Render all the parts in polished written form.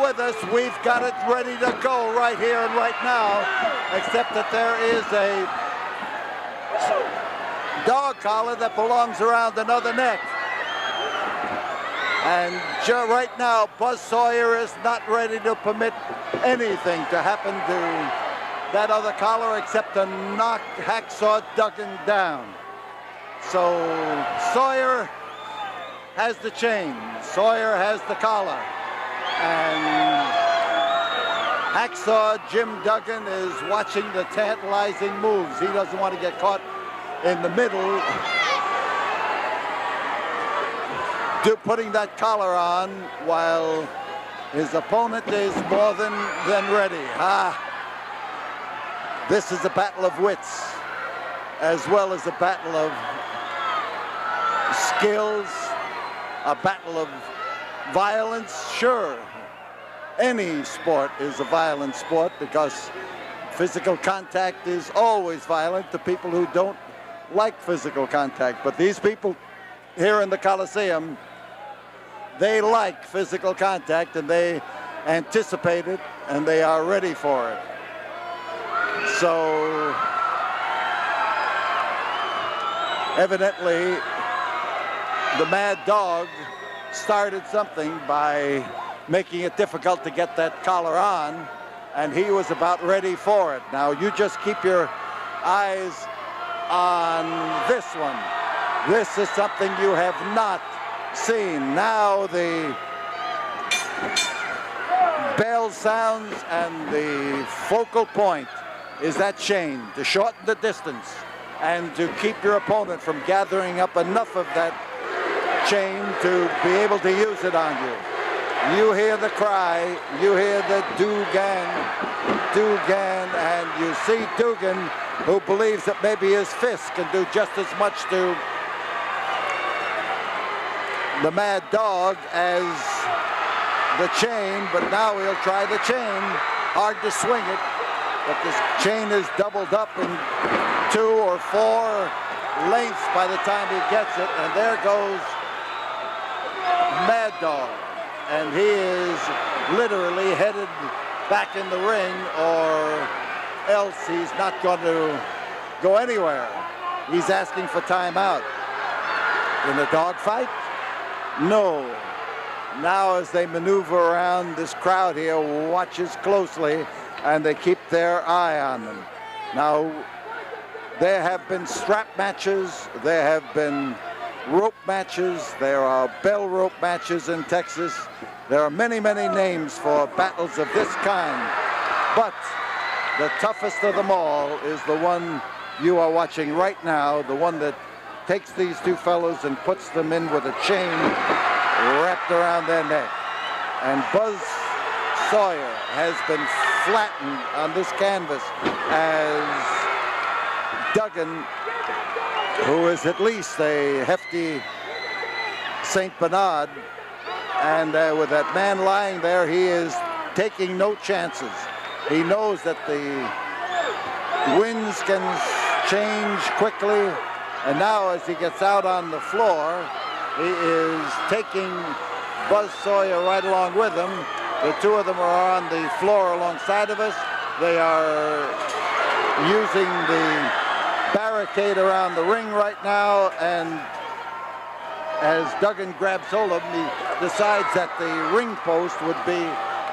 with us. We've got it ready to go right here and right now, except that there is a dog collar that belongs around another neck. And right now, Buzz Sawyer is not ready to permit anything to happen to that other collar except to knock Hacksaw Duggan down. So Sawyer has the chain. Sawyer has the collar. And Hacksaw Jim Duggan is watching the tantalizing moves. He doesn't want to get caught in the middle, putting that collar on while his opponent is more than ready. This is a battle of wits as well as a battle of skills, a battle of violence. Sure, any sport is a violent sport because physical contact is always violent to people who don't like physical contact. But these people here in the Coliseum, they like physical contact and they anticipate it and they are ready for it. So evidently the Mad Dog started something by making it difficult to get that collar on, and he was about ready for it. Now you just keep your eyes on this one. This is something you have not seen. Now the bell sounds and the focal point is that chain to shorten the distance and to keep your opponent from gathering up enough of that chain to be able to use it on you. You hear the cry, you hear the Duggan, and you see Duggan, who believes that maybe his fist can do just as much to the Mad Dog as the chain, but now he'll try the chain. Hard to swing it, but this chain is doubled up in 2 or 4 lengths by the time he gets it, and there goes Mad Dog. And he is literally headed back in the ring, or else he's not going to go anywhere. He's asking for timeout. In a dogfight? No. Now as they maneuver around, this crowd here watches closely and they keep their eye on them. Now, there have been strap matches, there have been rope matches, there are bell rope matches in Texas. There are many, many names for battles of this kind, but the toughest of them all is the one you are watching right now, the one that takes these two fellows and puts them in with a chain wrapped around their neck. And Buzz Sawyer has been flattened on this canvas as Duggan, who is at least a hefty St. Bernard, and with that man lying there, he is taking no chances. He knows that the winds can change quickly, and now as he gets out on the floor, he is taking Buzz Sawyer right along with him. The two of them are on the floor alongside of us. They are using the barricade around the ring right now, and as Duggan grabs hold of him, he decides that the ring post would be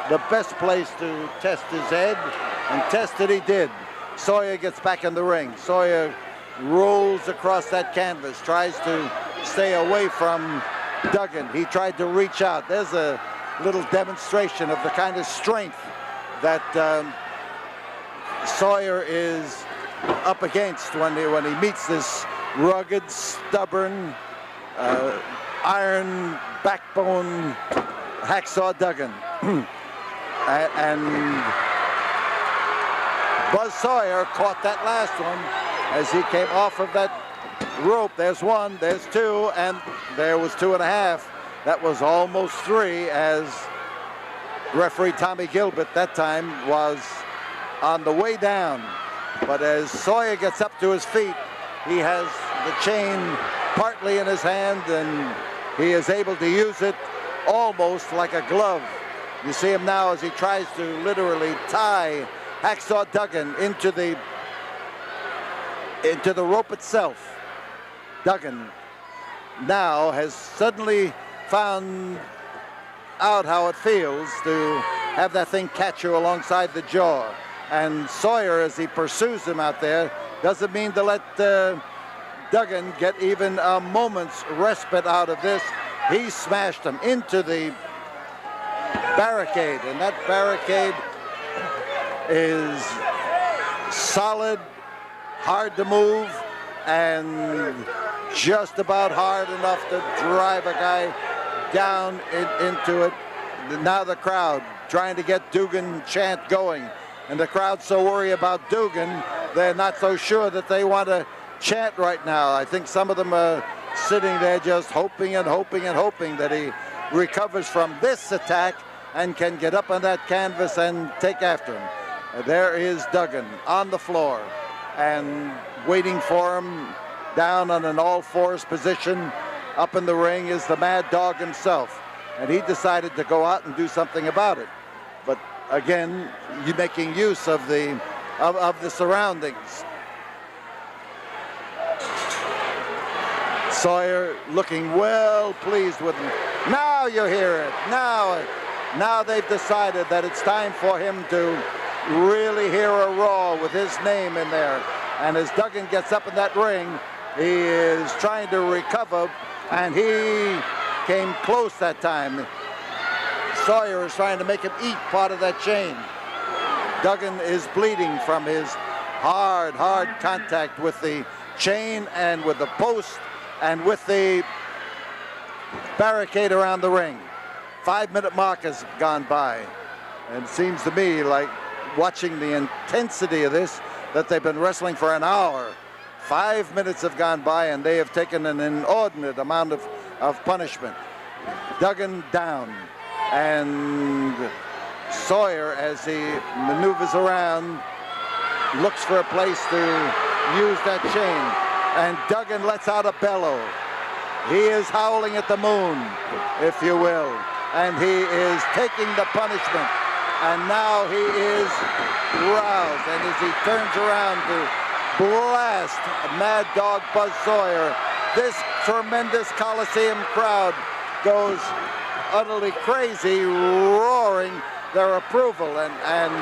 the best place to test his head, and test it he did. Sawyer gets back in the ring. Sawyer rolls across that canvas, tries to stay away from Duggan. He tried to reach out. There's a little demonstration of the kind of strength that Sawyer is up against when he meets this rugged, stubborn, iron backbone Hacksaw Duggan. And Buzz Sawyer caught that last one as he came off of that rope. There's 1, there's 2, and there was 2.5. That was almost 3, as referee Tommy Gilbert that time was on the way down. But as Sawyer gets up to his feet, he has the chain partly in his hand, and he is able to use it almost like a glove. You see him now as he tries to literally tie Hacksaw Duggan into the rope itself. Duggan now has suddenly found out how it feels to have that thing catch you alongside the jaw. And Sawyer, as he pursues him out there, doesn't mean to let Duggan get even a moment's respite out of this. He smashed him into the barricade, and that barricade is solid, hard to move, and just about hard enough to drive a guy down into it. Now the crowd trying to get Duggan chant going, and the crowd's so worried about Duggan, they're not so sure that they want to chant right now. I think some of them are sitting there just hoping and hoping and hoping that he recovers from this attack and can get up on that canvas and take after him. There is Duggan on the floor, and waiting for him down on an all-fours position up in the ring is the Mad Dog himself. And he decided to go out and do something about it. But again, you're making use of the surroundings. Sawyer looking well pleased with him. Now you hear it. Now they've decided that it's time for him to really hear a Raw with his name in there. And as Duggan gets up in that ring, he is trying to recover, and he came close that time. Sawyer is trying to make him eat part of that chain. Duggan is bleeding from his hard contact with the chain and with the post and with the barricade around the ring. 5-minute mark has gone by, and it seems to me like, watching the intensity of this, that they've been wrestling for an hour. 5 minutes have gone by, and they have taken an inordinate amount of punishment. Duggan down, and Sawyer, as he maneuvers around, looks for a place to use that chain, and Duggan lets out a bellow. He is howling at the moon, if you will, and he is taking the punishment, and now he is roused, and as he turns around to blast Mad Dog Buzz Sawyer, this tremendous Coliseum crowd goes utterly crazy, roaring their approval, and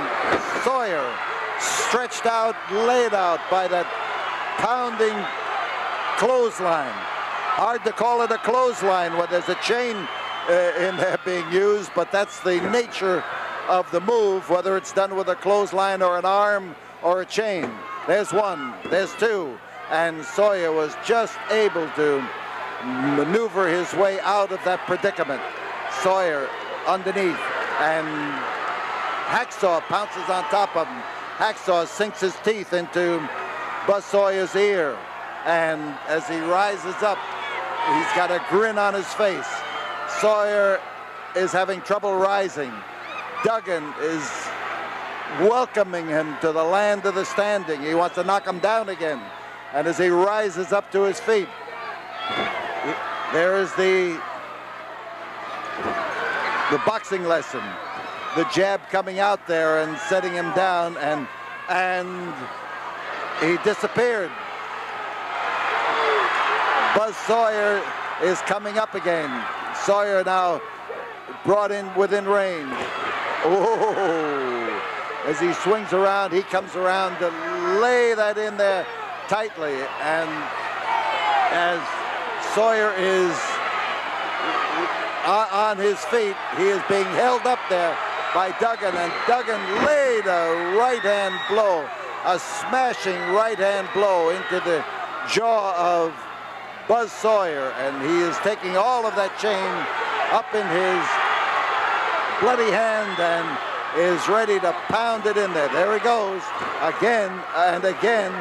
Sawyer stretched out, laid out by that pounding clothesline. Hard to call it a clothesline when there's a chain in there being used, but that's the nature of the move, whether it's done with a clothesline or an arm or a chain. There's one, there's two, and Sawyer was just able to maneuver his way out of that predicament. Sawyer underneath, and Hacksaw pounces on top of him. Hacksaw sinks his teeth into Buzz Sawyer's ear, and as he rises up, he's got a grin on his face. Sawyer is having trouble rising. Duggan is welcoming him to the land of the standing. He wants to knock him down again. And as he rises up to his feet, there is the boxing lesson. The jab coming out there and setting him down, and he disappeared. Buzz Sawyer is coming up again. Sawyer now brought in within range. Oh, as he swings around, he comes around to lay that in there tightly, and as Sawyer is on his feet, he is being held up there by Duggan, and Duggan laid a right-hand blow, a smashing right-hand blow into the jaw of Buzz Sawyer, and he is taking all of that chain up in his bloody hand and is ready to pound it in there. There he goes again and again,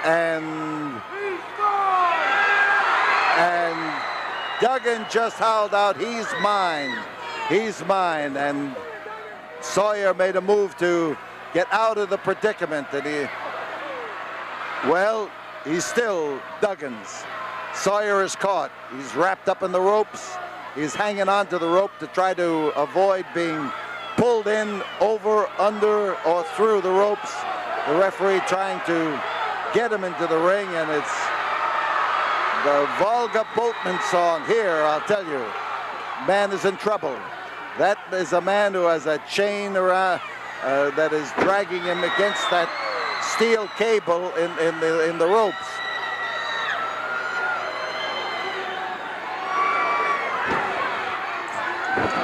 and Duggan just howled out, "He's mine, he's mine," and Sawyer made a move to get out of the predicament that he's still Duggan's. Sawyer is caught. He's wrapped up in the ropes, He's hanging on to the rope to try to avoid being pulled in, over, under, or through the ropes. The referee trying to get him into the ring, and it's the Volga Boatman song here, I'll tell you. Man is in trouble. That is a man who has a chain around that is dragging him against that steel cable in the ropes.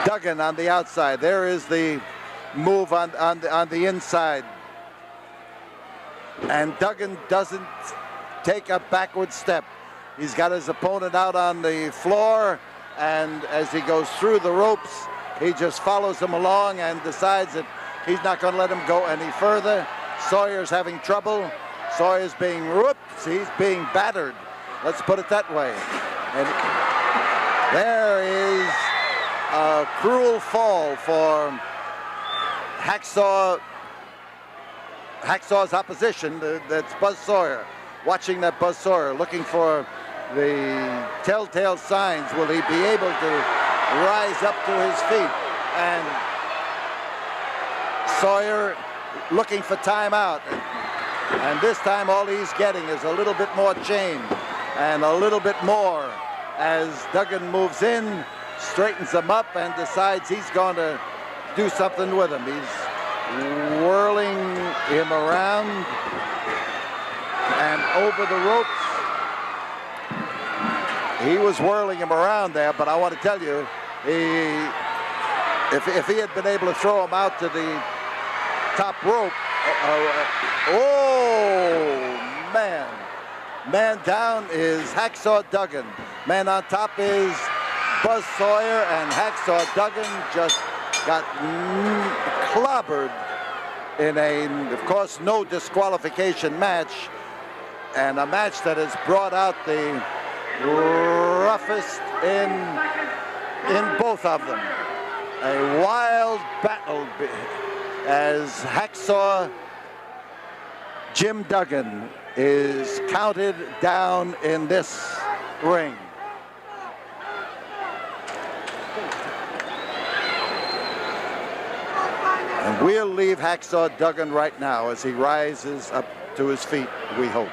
Duggan on the outside. There is the move on the inside. And Duggan doesn't take a backward step. He's got his opponent out on the floor, and as he goes through the ropes, he just follows him along and decides that he's not going to let him go any further. Sawyer's having trouble. Sawyer's being whoops. He's being battered. Let's put it that way. And there is a cruel fall for Hacksaw's opposition. That's Buzz Sawyer. Watching that Buzz Sawyer, looking for the telltale signs. Will he be able to rise up to his feet? And Sawyer looking for timeout. And this time all he's getting is a little bit more chain and a little bit more as Duggan moves in, straightens him up, and decides he's going to do something with him. He's whirling him around and over the ropes. He was whirling him around there, but I want to tell you, if he had been able to throw him out to the top rope, oh, man. Man down is Hacksaw Duggan. Man on top is Buzz Sawyer, and Hacksaw Duggan just got clobbered in a, of course, no disqualification match, and a match that has brought out the roughest in both of them. A wild battle as Hacksaw Jim Duggan is counted down in this ring. And we'll leave Hacksaw Duggan right now as he rises up to his feet, we hope.